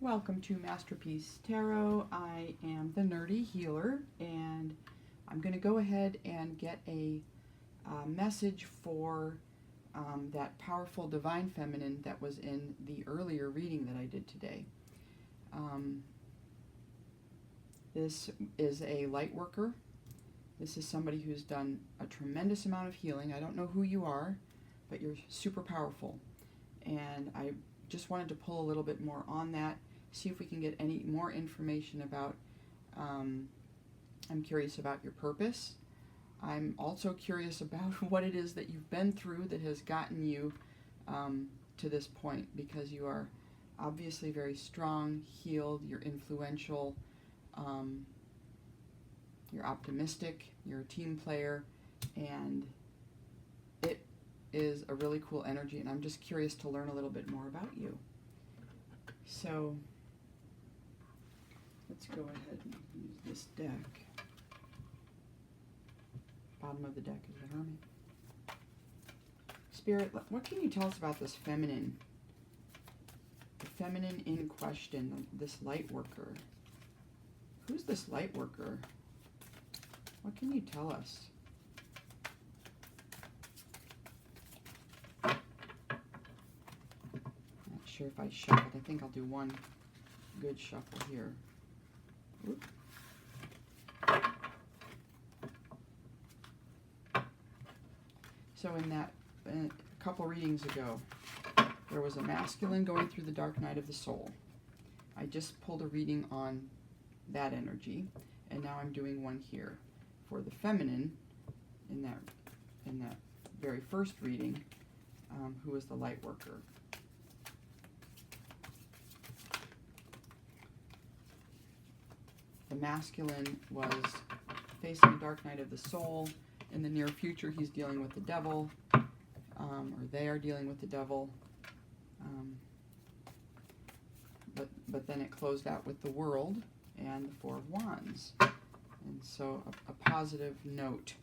Welcome to Masterpiece Tarot. I am the Nerdy Healer, and I'm going to go ahead and get a message for that powerful Divine Feminine that was in the earlier reading that I did today. This is a Lightworker. This is somebody who's done a tremendous amount of healing. I don't know who you are, but you're super powerful. And I just wanted to pull a little bit more on that, see if we can get any more information about, I'm curious about your purpose. I'm also curious about what it is that you've been through that has gotten you to this point, because you are obviously very strong, healed, you're influential, you're optimistic, you're a team player, and it is a really cool energy, and I'm just curious to learn a little bit more about you. So let's go ahead and use this deck. Bottom of the deck is the Hermit. Spirit, what can you tell us about this feminine? The feminine in question, this Lightworker. Who's this Lightworker? What can you tell us? Not sure if I shuffled. I think I'll do one good shuffle here. Oop. So in that, a couple readings ago, there was a masculine going through the dark night of the soul. I just pulled a reading on that energy, and now I'm doing one here for the feminine in that very first reading, who is the Lightworker. The masculine was facing a dark night of the soul. In the near future, he's dealing with the devil, or they are dealing with the devil. But then it closed out with the World and the Four of Wands. And so a positive note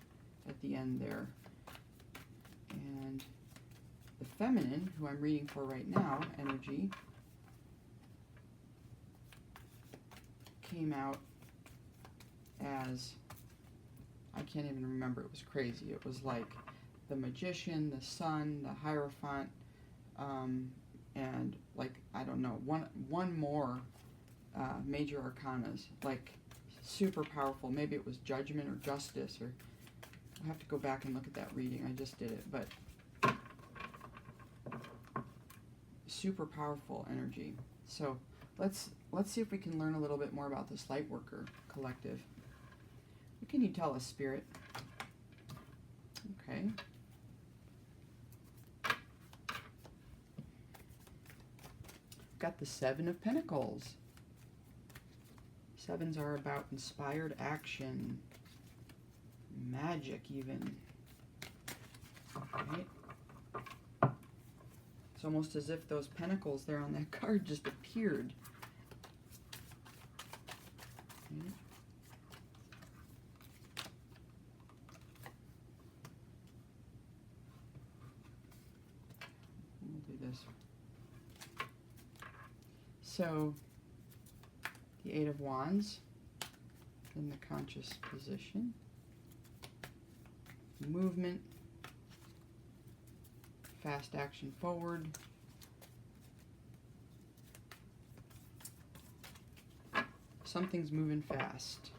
at the end there. And the feminine, who I'm reading for right now, energy, came out as, I can't even remember, it was crazy. It was like the Magician, the Sun, the Hierophant, and like, I don't know, one more major arcanas, like super powerful. Maybe it was Judgment or Justice, or I'll have to go back and look at that reading. I just did it, but super powerful energy. So let's see if we can learn a little bit more about this Lightworker collective. What can you tell us, Spirit? Okay. Got the Seven of Pentacles. Sevens are about inspired action, magic even. Right? It's almost as if those pentacles there on that card just appeared. Right? We'll do this. So, the Eight of Wands in the conscious position. Movement. Fast action forward. Something's moving fast.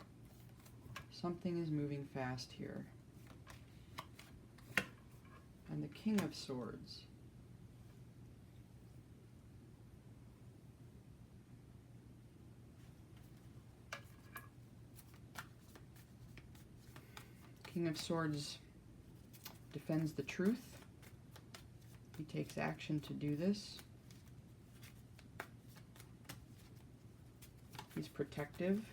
Something is moving fast here. And the King of Swords. King of Swords defends the truth. He takes action to do this. He's protective.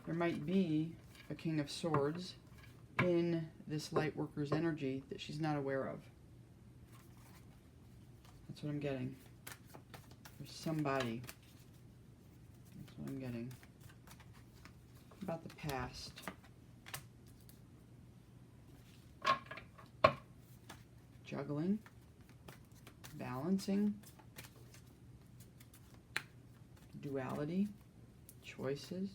There might be a King of Swords in this Lightworker's energy that she's not aware of. That's what I'm getting. There's somebody. That's what I'm getting. About the past. Juggling. balancing, duality, choices,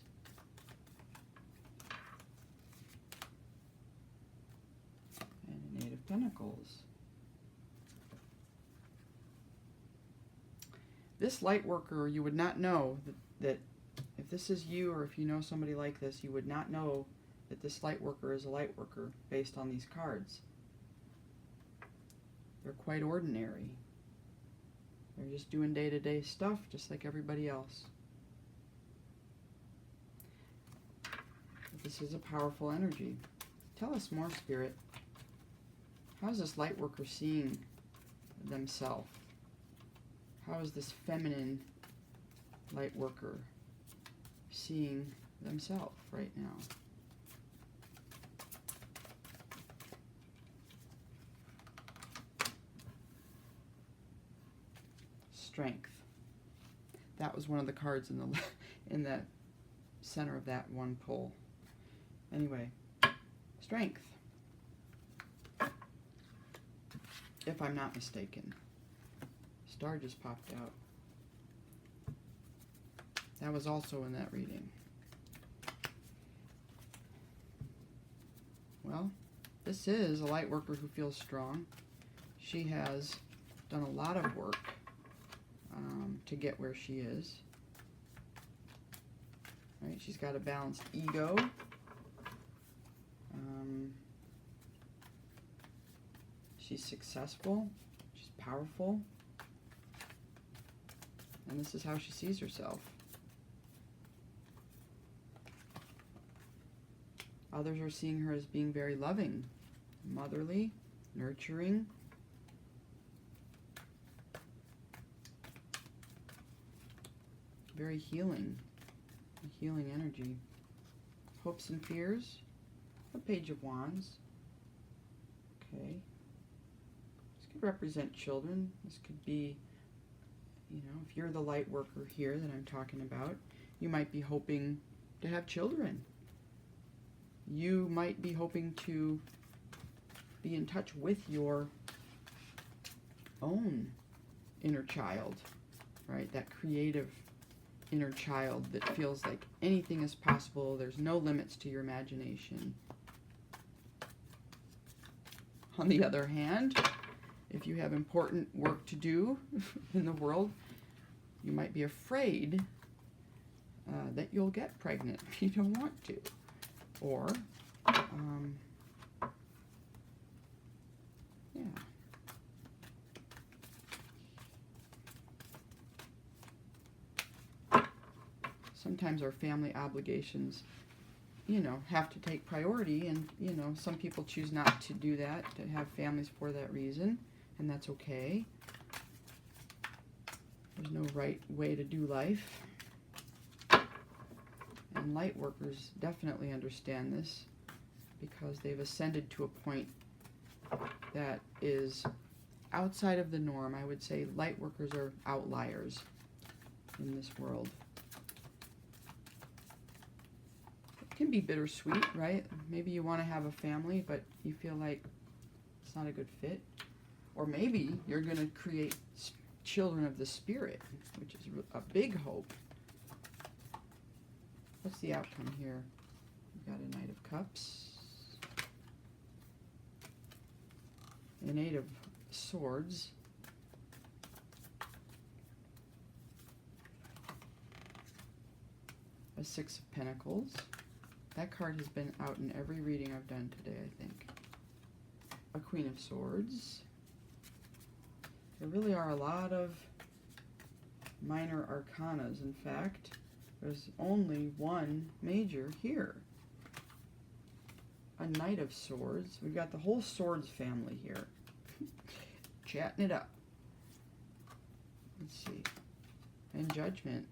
and an Eight of Pentacles. This light worker, you would not know that if this is you, or if you know somebody like this, you would not know that this light worker is a light worker based on these cards. They're quite ordinary. They're just doing day-to-day stuff, just like everybody else. But this is a powerful energy. Tell us more, Spirit. How is this light worker seeing themselves? How is this feminine light worker seeing themselves right now? Strength. That was one of the cards in the center of that one pull. Anyway, strength. If I'm not mistaken. Star just popped out. That was also in that reading. Well, this is a light worker who feels strong. She has done a lot of work to get where she is. Right? She's got a balanced ego. She's successful. She's powerful. And this is how she sees herself. Others are seeing her as being very loving, motherly, nurturing. Very healing. A healing energy. Hopes and fears. A Page of Wands. Okay. This could represent children. This could be, you know, if you're the light worker here that I'm talking about, you might be hoping to have children. You might be hoping to be in touch with your own inner child, right? That creative inner child that feels like anything is possible. There's no limits to your imagination. On the other hand, if you have important work to do in the world, you might be afraid that you'll get pregnant if you don't want to. Or, yeah. Sometimes our family obligations, you know, have to take priority, and, you know, some people choose not to do that, to have families for that reason, and that's okay. There's no right way to do life. And light workers definitely understand this because they've ascended to a point that is outside of the norm. I would say light workers are outliers in this world. It can be bittersweet, right? Maybe you want to have a family, but you feel like it's not a good fit. Or maybe you're going to create children of the spirit, which is a big hope. What's the outcome here? We've got a Knight of Cups. An Eight of Swords. A Six of Pentacles. That card has been out in every reading I've done today, I think. A Queen of Swords. There really are a lot of minor arcanas, in fact. There's only one major here. A Knight of Swords. We've got the whole Swords family here. Chatting it up. Let's see. And Judgment.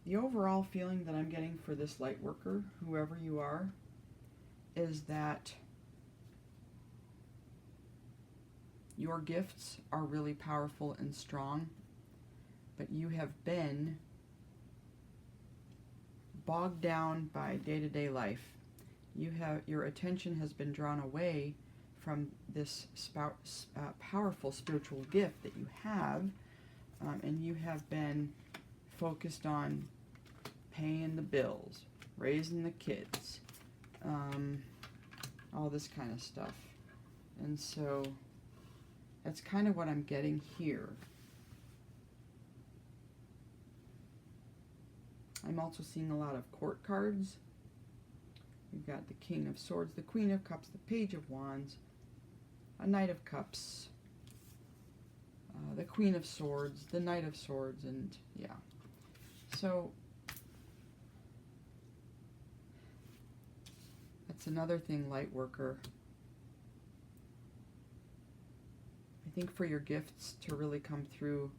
The overall feeling that I'm getting for this light worker, whoever you are, is that your gifts are really powerful and strong, but you have been bogged down by day-to-day life. Your attention has been drawn away from this powerful spiritual gift that you have, and you have been focused on paying the bills, raising the kids, all this kind of stuff. And so that's kind of what I'm getting here. I'm also seeing a lot of court cards. We've got the King of Swords, the Queen of Cups, the Page of Wands, a Knight of Cups, the Queen of Swords, the Knight of Swords, and yeah. So that's another thing, Lightworker. I think for your gifts to really come through,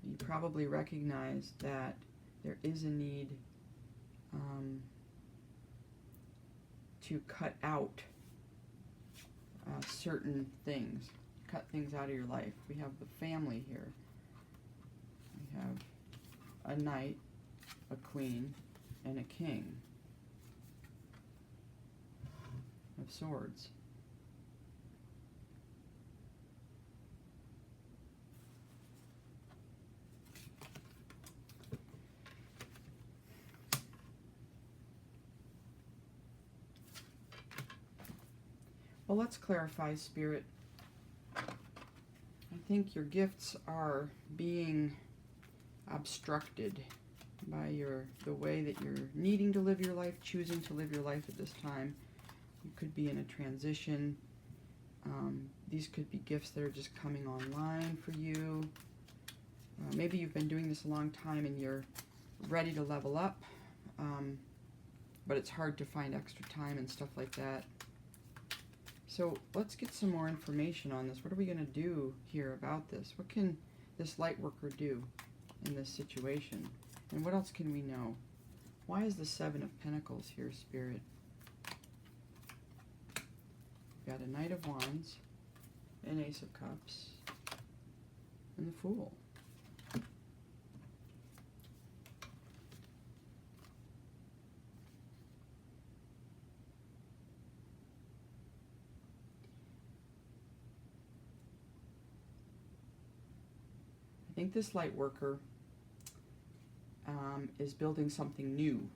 you probably recognize that there is a need to cut out certain things, cut things out of your life. We have the family here. We have a knight, a queen, and a king of swords. Well, let's clarify, Spirit. I think your gifts are being obstructed by the way that you're needing to live your life, choosing to live your life at this time. You could be in a transition. These could be gifts that are just coming online for you. Maybe you've been doing this a long time and you're ready to level up, but it's hard to find extra time and stuff like that. So let's get some more information on this. What are we going to do here about this? What can this Lightworker do in this situation? And what else can we know? Why is the Seven of Pentacles here, Spirit? We've got a Knight of Wands, an Ace of Cups, and the Fool. I think this Lightworker is building something new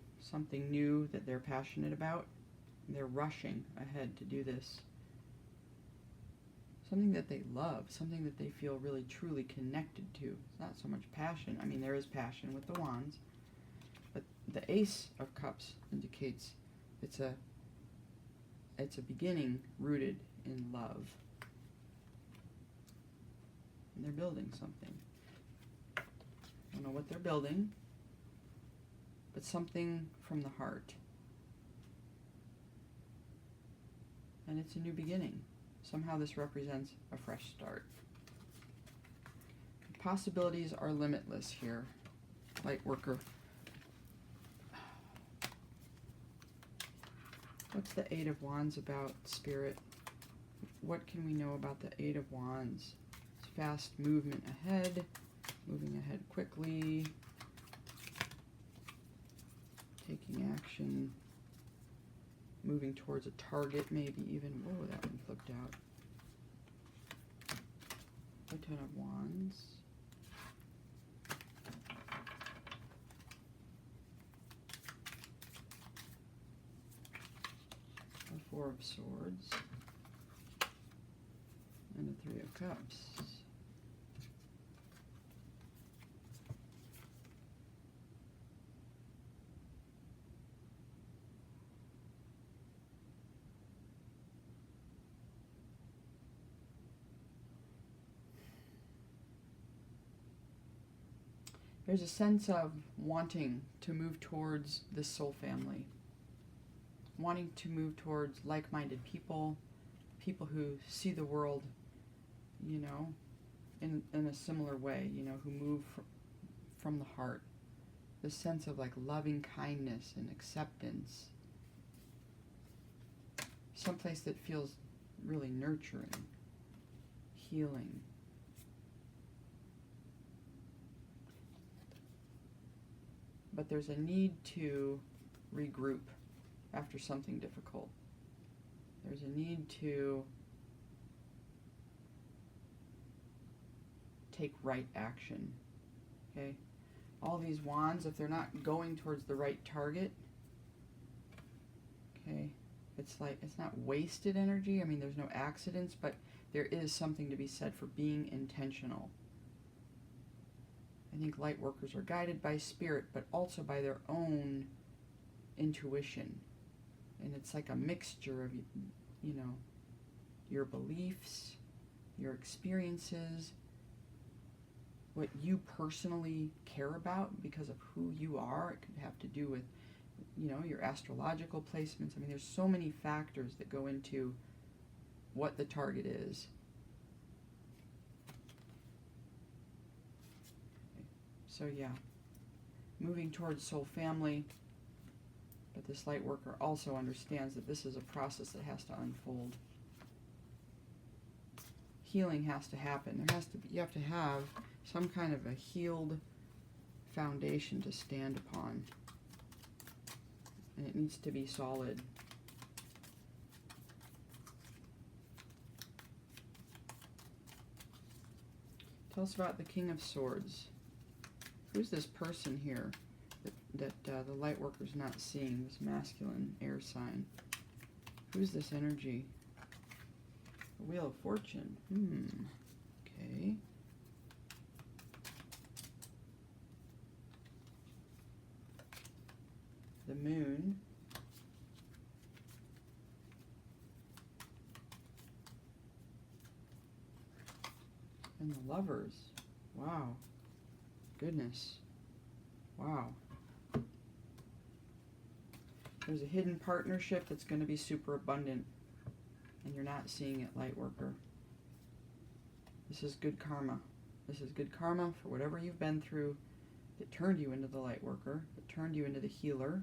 that they're passionate about. They're rushing ahead to do this. Something that they love, something that they feel really truly connected to. It's not so much passion. I mean, there is passion with the wands, but the Ace of Cups indicates it's a beginning rooted in love. And they're building something. I don't know what they're building, but something from the heart. And it's a new beginning. Somehow this represents a fresh start. The possibilities are limitless here, Lightworker. What's the Eight of Wands about, Spirit? What can we know about the Eight of Wands? It's fast movement ahead. Moving ahead quickly, taking action, moving towards a target, maybe even. Whoa, that one flipped out. A Ten of Wands. A Four of Swords. And a Three of Cups. There's a sense of wanting to move towards this soul family, wanting to move towards like-minded people, people who see the world, you know, in a similar way, you know, who move from the heart. This sense of like loving kindness and acceptance. Someplace that feels really nurturing, healing. but there's a need to regroup after something difficult. There's a need to take right action, okay? All these wands, if they're not going towards the right target, okay, it's like, it's not wasted energy. I mean, there's no accidents, but there is something to be said for being intentional. I think light workers are guided by spirit, but also by their own intuition. And it's like a mixture of, you know, your beliefs, your experiences, what you personally care about because of who you are. It could have to do with, you know, your astrological placements. I mean, there's so many factors that go into what the target is. So yeah, moving towards soul family, but this light worker also understands that this is a process that has to unfold. Healing has to happen. There has to be, you have to have some kind of a healed foundation to stand upon. And it needs to be solid. Tell us about the King of Swords. Who's this person here that the light worker's not seeing, this masculine air sign? Who's this energy? The Wheel of Fortune. Okay. The Moon. And the Lovers. Wow. Goodness. Wow. There's a hidden partnership that's going to be super abundant, and you're not seeing it, light worker. This is good karma. This is good karma for whatever you've been through that turned you into the light worker, that turned you into the healer.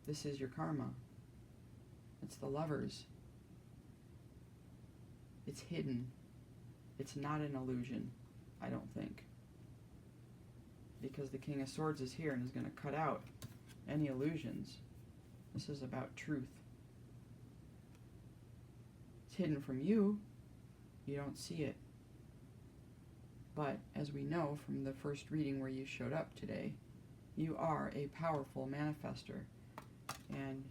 This is your karma. It's the Lovers. It's hidden. It's not an illusion, I don't think. Because the King of Swords is here and is going to cut out any illusions. This is about truth. It's hidden from you. You don't see it. But as we know from the first reading where you showed up today, you are a powerful manifester. And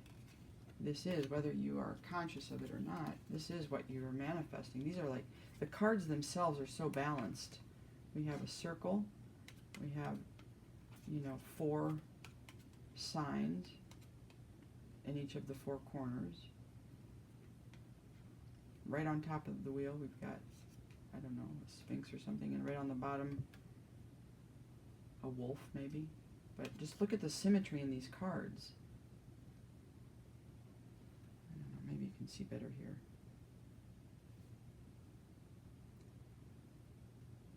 this is, whether you are conscious of it or not, this is what you're manifesting. These are like, the cards themselves are so balanced. We have a circle. We have, you know, 4 signs in each of the 4 corners. Right on top of the wheel, we've got, I don't know, a sphinx or something, and right on the bottom, a wolf maybe. But just look at the symmetry in these cards. I don't know, maybe you can see better here.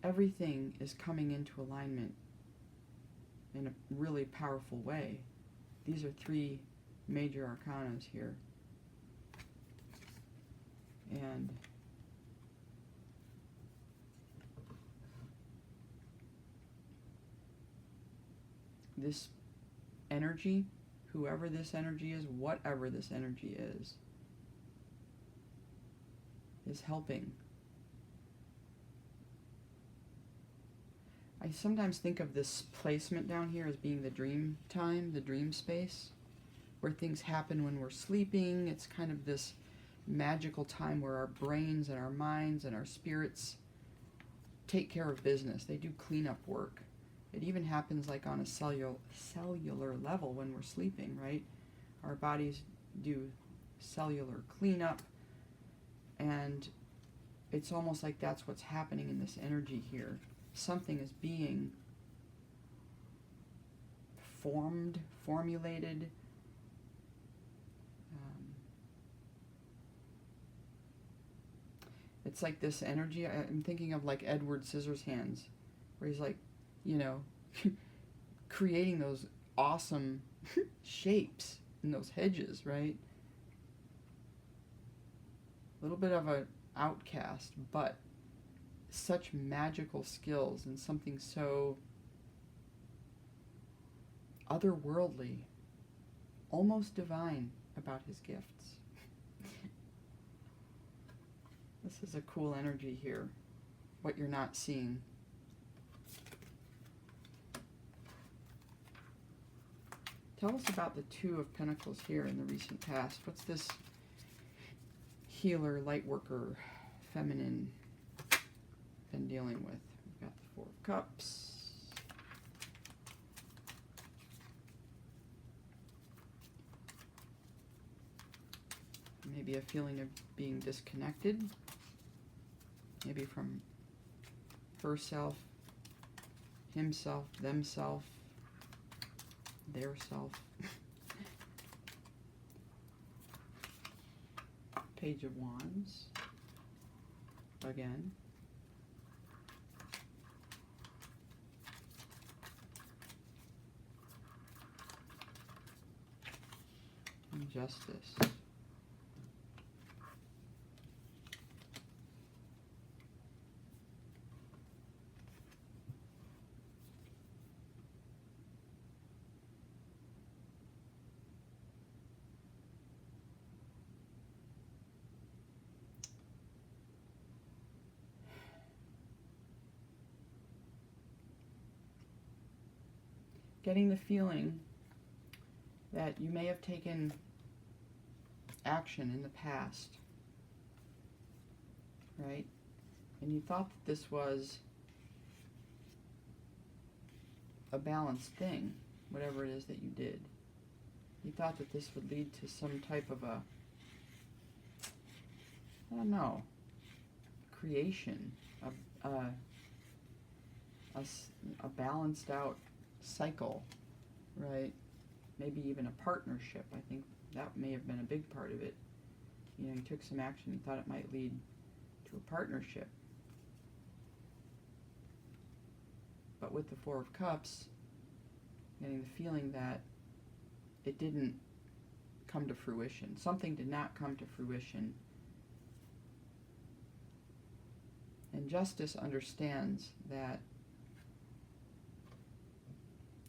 Everything is coming into alignment in a really powerful way. These are 3 major arcanas here. And this energy, whoever this energy is, whatever this energy is helping. I sometimes think of this placement down here as being the dream time, the dream space, where things happen when we're sleeping. It's kind of this magical time where our brains and our minds and our spirits take care of business. They do cleanup work. It even happens like on a cellular level when we're sleeping, right? Our bodies do cellular cleanup, and it's almost like that's what's happening in this energy here. Something is being formulated. It's like this energy, I'm thinking of like Edward Scissorhands, where he's like, you know, creating those awesome shapes in those hedges, right? A little bit of an outcast, but such magical skills and something so otherworldly, almost divine about his gifts. This is a cool energy here, what you're not seeing. Tell us about the Two of Pentacles here in the recent past. What's this healer, light worker, feminine been dealing with? We've got the Four of Cups. Maybe a feeling of being disconnected. Maybe from herself, himself, themself, their self. Page of Wands. Again. And Justice. Getting the feeling that you may have taken action in the past, right? And you thought that this was a balanced thing, whatever it is that you did. You thought that this would lead to some type of a, I don't know, creation, a balanced out cycle, right? Maybe even a partnership. I think that may have been a big part of it. You know, you took some action, you thought it might lead to a partnership. But with the Four of Cups, getting the feeling that it didn't come to fruition. Something did not come to fruition. And Justice understands that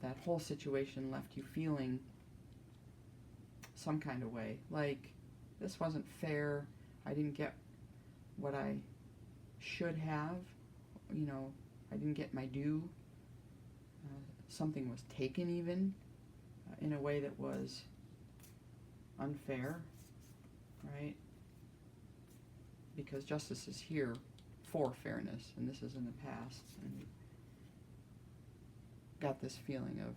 that whole situation left you feeling some kind of way, like this wasn't fair, I didn't get what I should have, you know, I didn't get my due, something was taken even in a way that was unfair, right? Because Justice is here for fairness, and this is in the past, and got this feeling of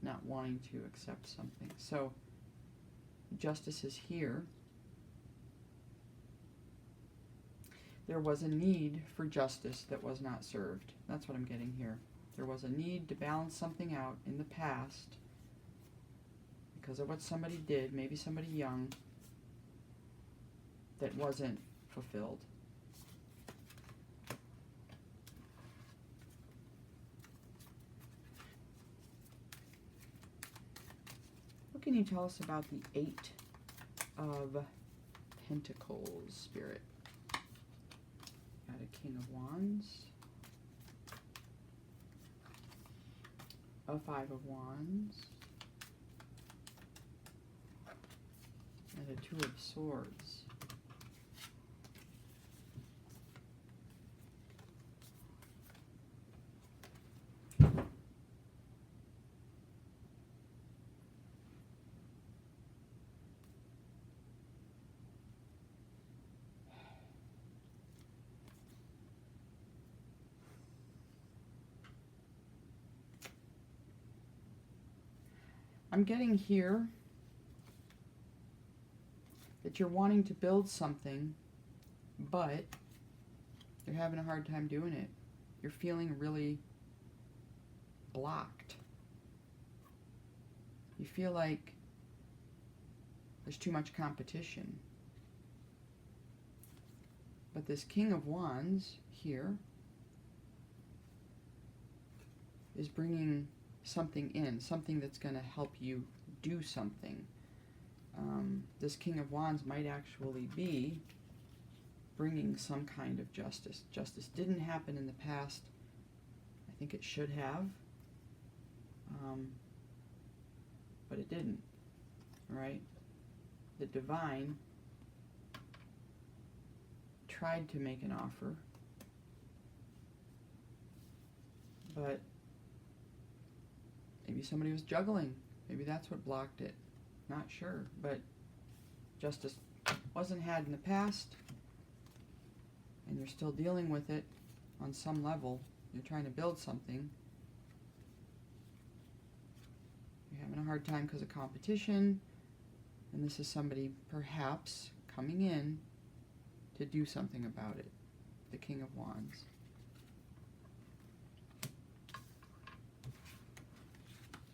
not wanting to accept something. So Justice is here. There was a need for justice that was not served. That's what I'm getting here. There was a need to balance something out in the past because of what somebody did, maybe somebody young, that wasn't fulfilled. What can you tell us about the Eight of Pentacles, Spirit? Got a King of Wands, a Five of Wands, and a Two of Swords. I'm getting here that you're wanting to build something, but you're having a hard time doing it. You're feeling really blocked. You feel like there's too much competition. But this King of Wands here is bringing something in, something that's going to help you do something. This King of Wands might actually be bringing some kind of justice. Justice didn't happen in the past. I think it should have. But it didn't, right? The divine tried to make an offer, but maybe somebody was juggling. Maybe that's what blocked it. Not sure, but justice wasn't had in the past, and you're still dealing with it on some level. You're trying to build something. You're having a hard time because of competition, and this is somebody perhaps coming in to do something about it. The King of Wands.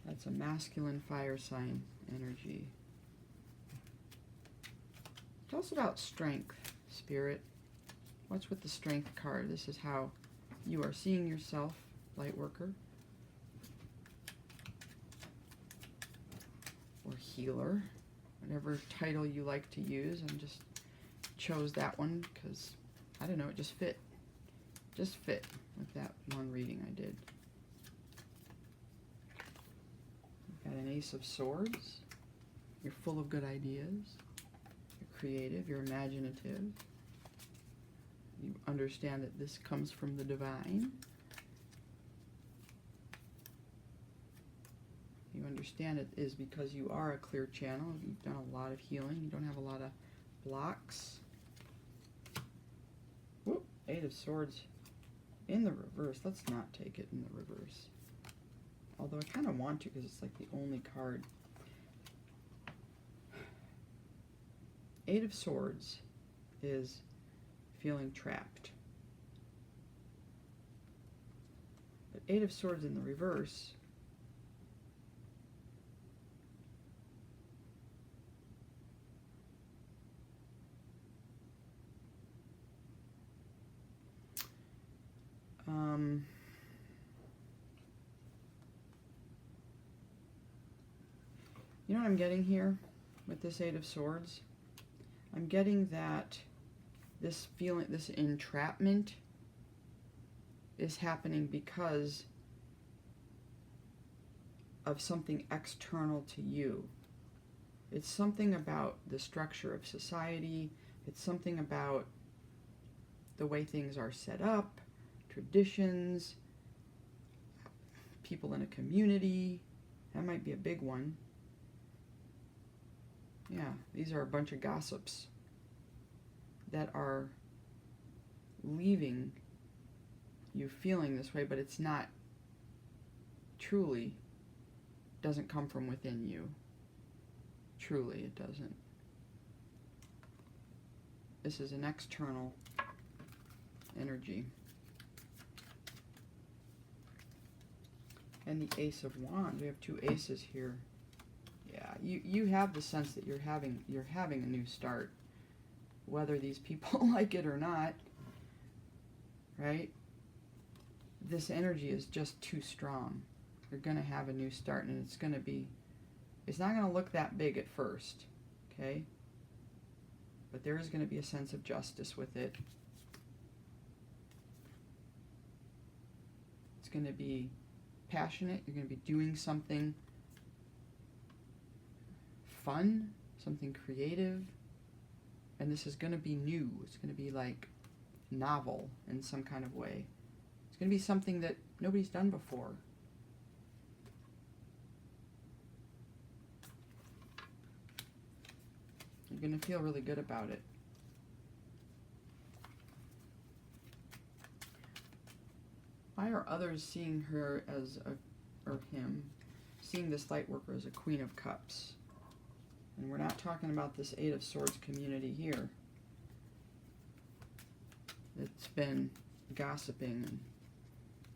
That's a masculine fire sign energy. Tell us about strength, Spirit. What's with the strength card? This is how you are seeing yourself, Lightworker. Or healer. Whatever title you like to use. I just chose that one because, I don't know, it just fit. Just fit with that one reading I did. Got an Ace of Swords. You're full of good ideas. You're creative. You're imaginative. You understand that this comes from the divine. You understand it is because you are a clear channel. You've done a lot of healing. You don't have a lot of blocks. Whoop, Eight of Swords in the reverse. Let's not take it in the reverse. Although I kind of want to because it's like the only card. Eight of Swords is feeling trapped. But Eight of Swords in the reverse you know what I'm getting here with this Eight of Swords? I'm getting that this feeling, this entrapment is happening because of something external to you. It's something about the structure of society. It's something about the way things are set up, traditions, people in a community. That might be a big one. Yeah, these are a bunch of gossips that are leaving you feeling this way, but it's not truly, doesn't come from within you. Truly, it doesn't. This is an external energy. And the Ace of Wands. We have two aces here. Yeah, you have the sense that you're having a new start, whether these people like it or not, right? This energy is just too strong. You're going to have a new start, and it's not going to look that big at first, okay? But there is going to be a sense of justice with it. It's going to be passionate. You're going to be doing something fun, something creative, and this is going to be new. It's going to be like novel in some kind of way. It's going to be something that nobody's done before. You're going to feel really good about it. Why are others seeing her as or him, seeing this Lightworker as a Queen of Cups? And we're not talking about this Eight of Swords community here. It's been gossiping and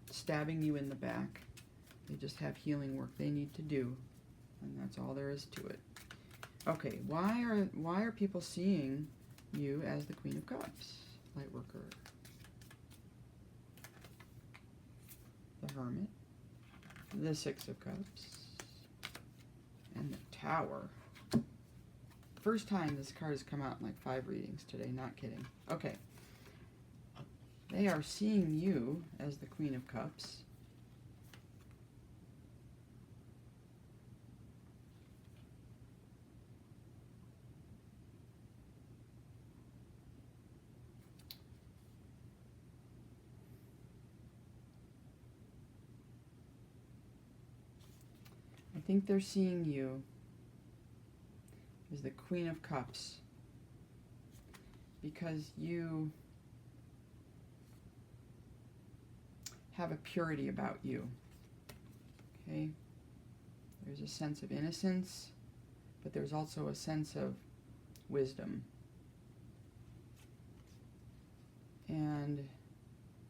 stabbing you in the back. They just have healing work they need to do, and that's all there is to it. Okay, why are people seeing you as the Queen of Cups, Lightworker? The Hermit, the Six of Cups, and the Tower. First time this card has come out in like 5 readings today, not kidding. Okay. They are seeing you as the Queen of Cups. think they're seeing you as the Queen of Cups, because you have a purity about you. Okay? There's a sense of innocence, but there's also a sense of wisdom. And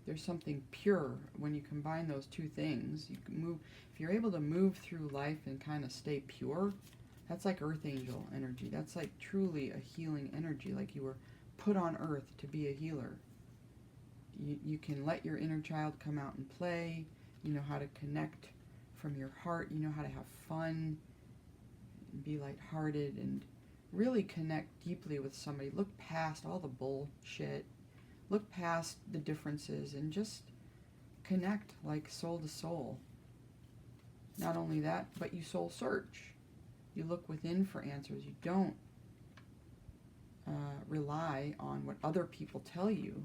there's something pure when you combine those two things. You can move, if you're able to move through life and kind of stay pure, that's like earth angel energy. That's like truly a healing energy, like you were put on earth to be a healer. You can let your inner child come out and play. You know how to connect from your heart. You know how to have fun and be lighthearted and really connect deeply with somebody. Look past all the bullshit. Look past the differences and just connect like soul to soul. Not only that, but you soul search. You look within for answers. You don't rely on what other people tell you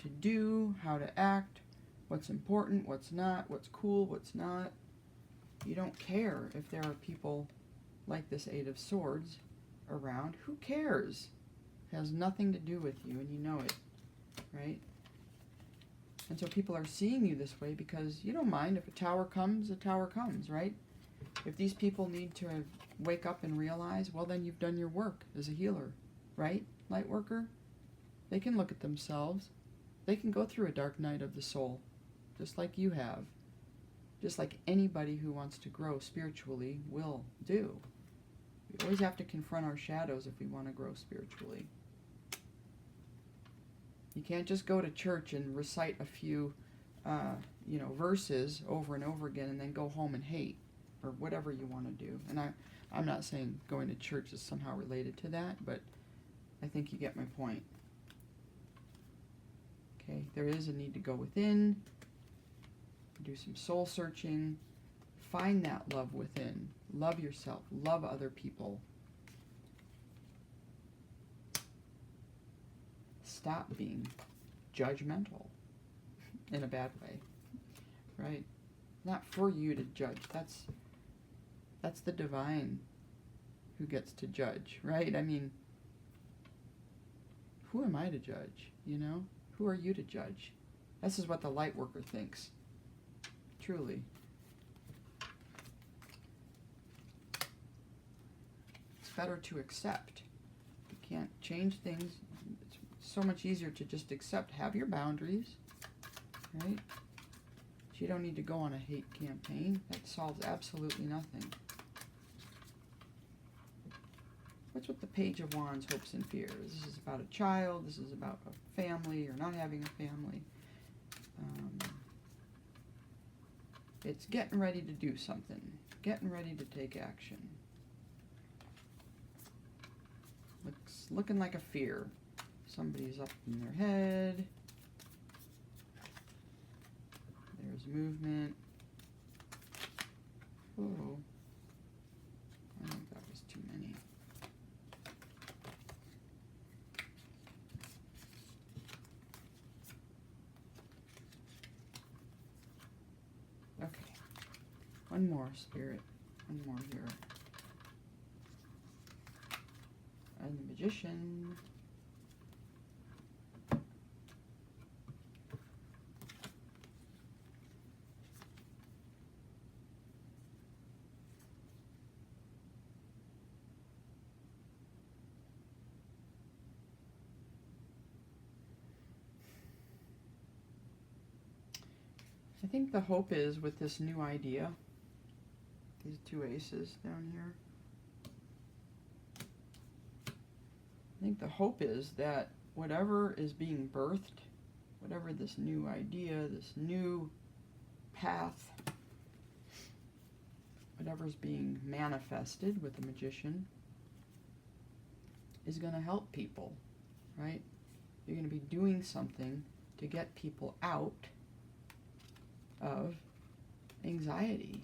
to do, how to act, what's important, what's not, what's cool, what's not. You don't care if there are people like this Eight of Swords around. Who cares? It has nothing to do with you, and you know it, right? And so people are seeing you this way because you don't mind. If a tower comes, right? If these people need to wake up and realize, well, then you've done your work as a healer, right, Lightworker? They can look at themselves. They can go through a dark night of the soul, just like you have. Just like anybody who wants to grow spiritually will do. We always have to confront our shadows if we want to grow spiritually. You can't just go to church and recite a few, verses over and over again and then go home and hate, or whatever you want to do. And I'm not saying going to church is somehow related to that, but I think you get my point. Okay, there is a need to go within, do some soul searching, find that love within, love yourself, love other people. Stop being judgmental in a bad way, right? Not for you to judge. That's the divine who gets to judge, right? I mean, who am I to judge, you know? Who are you to judge? This is what the Lightworker thinks. Truly. It's better to accept. You can't change things. It's so much easier to just accept. Have your boundaries, right? But you don't need to go on a hate campaign. That solves absolutely nothing. What's with the Page of Wands, hopes and fears? This is about a child. This is about a family or not having a family. It's getting ready to do something. Getting ready to take action. Looking like a fear. Somebody's up in their head. There's movement. Oh, I think that was too many. Okay, one more, Spirit. One more here. And the Magician. I think the hope is with this new idea, these two aces down here, I think the hope is that whatever is being birthed, whatever this new idea, this new path, whatever's being manifested with the Magician is going to help people, right? You're going to be doing something to get people out of anxiety,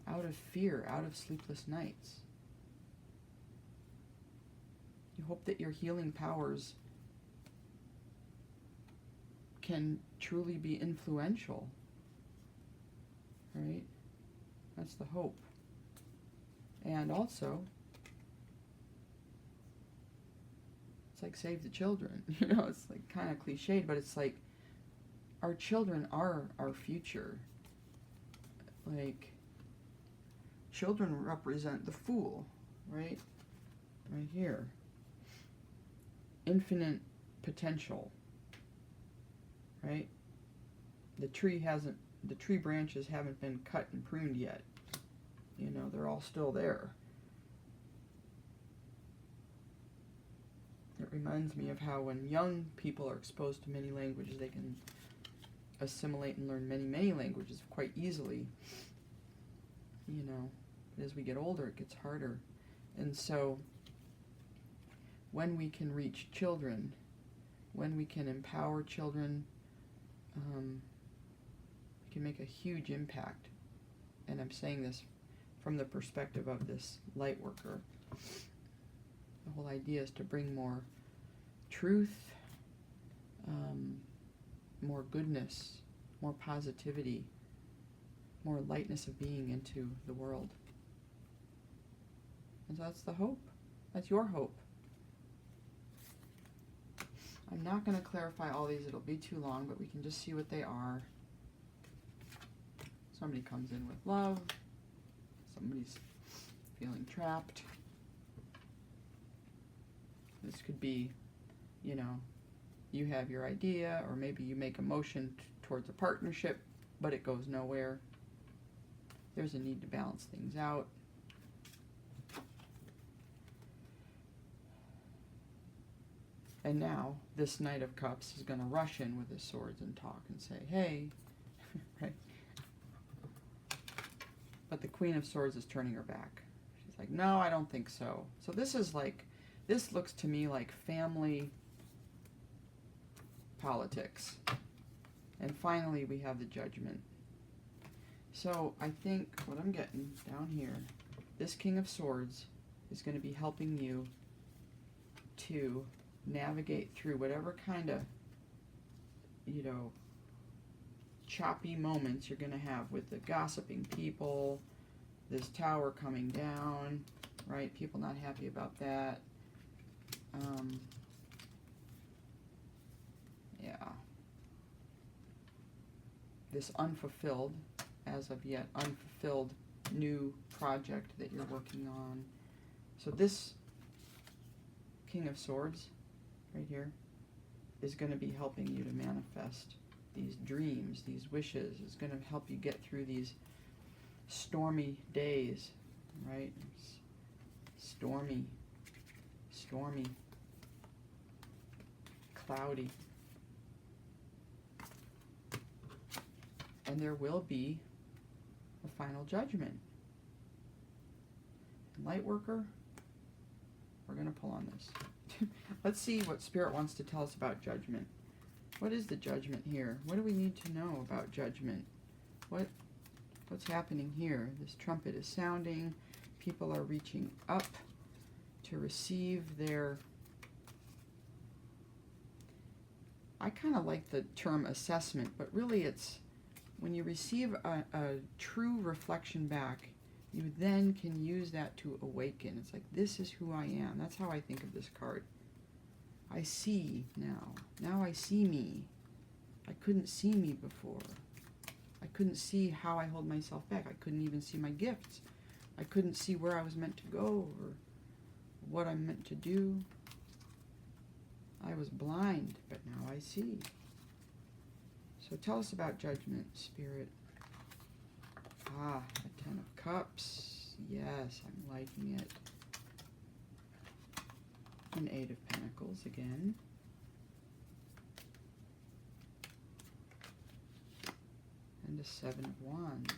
out of fear, out of sleepless nights. You hope that your healing powers can truly be influential, right? That's the hope. And also, it's like save the children. You know, it's like kind of cliched, but it's like our children are our future. Like, children represent the fool, right? Right here. Infinite potential, right? The tree branches haven't been cut and pruned yet. You know, they're all still there. It reminds me of how when young people are exposed to many languages, they can assimilate and learn many, many languages quite easily. You know, but as we get older, it gets harder. And so, when we can reach children, when we can empower children, we can make a huge impact. And I'm saying this from the perspective of this Lightworker. The whole idea is to bring more truth, more goodness, more positivity, more lightness of being into the world. And so that's the hope. That's your hope. I'm not going to clarify all these. It'll be too long, but we can just see what they are. Somebody comes in with love. Somebody's feeling trapped. This could be, you know, you have your idea, or maybe you make a motion towards a partnership, but it goes nowhere. There's a need to balance things out. And now, this Knight of Cups is going to rush in with his swords and talk and say, hey, right? But the Queen of Swords is turning her back. She's like, no, I don't think so. So this is like, this looks to me like family politics. And finally, we have the Judgment. So I think what I'm getting down here, this King of Swords is going to be helping you to navigate through whatever kind of, you know, choppy moments you're going to have with the gossiping people, this tower coming down, right? People not happy about that. Yeah. This unfulfilled, as of yet, unfulfilled new project that you're working on. So this King of Swords, right here, is going to be helping you to manifest these dreams, these wishes. It's going to help you get through these stormy days, right? Stormy, cloudy. And there will be a final judgment. And Lightworker, we're going to pull on this. Let's see what Spirit wants to tell us about judgment. What is the judgment here? What do we need to know about judgment? What's happening here? This trumpet is sounding. People are reaching up to receive their... I kind of like the term assessment, but really it's when you receive a true reflection back, you then can use that to awaken. It's like, this is who I am. That's how I think of this card. I see now. Now I see me. I couldn't see me before. I couldn't see how I hold myself back. I couldn't even see my gifts. I couldn't see where I was meant to go or what I'm meant to do. I was blind, but now I see. So tell us about judgment, Spirit. Ah, a Ten of Cups. Yes, I'm liking it. An Eight of Pentacles again. And a Seven of Wands.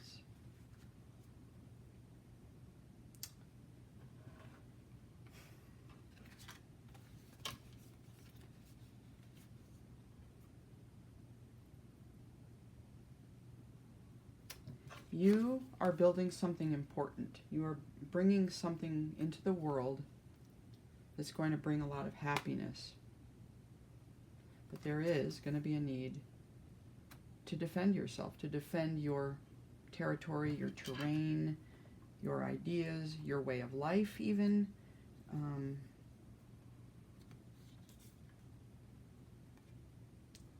You are building something important. You are bringing something into the world that's going to bring a lot of happiness. But there is going to be a need to defend yourself, to defend your territory, your terrain, your ideas, your way of life even.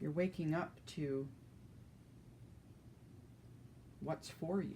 You're waking up to what's for you.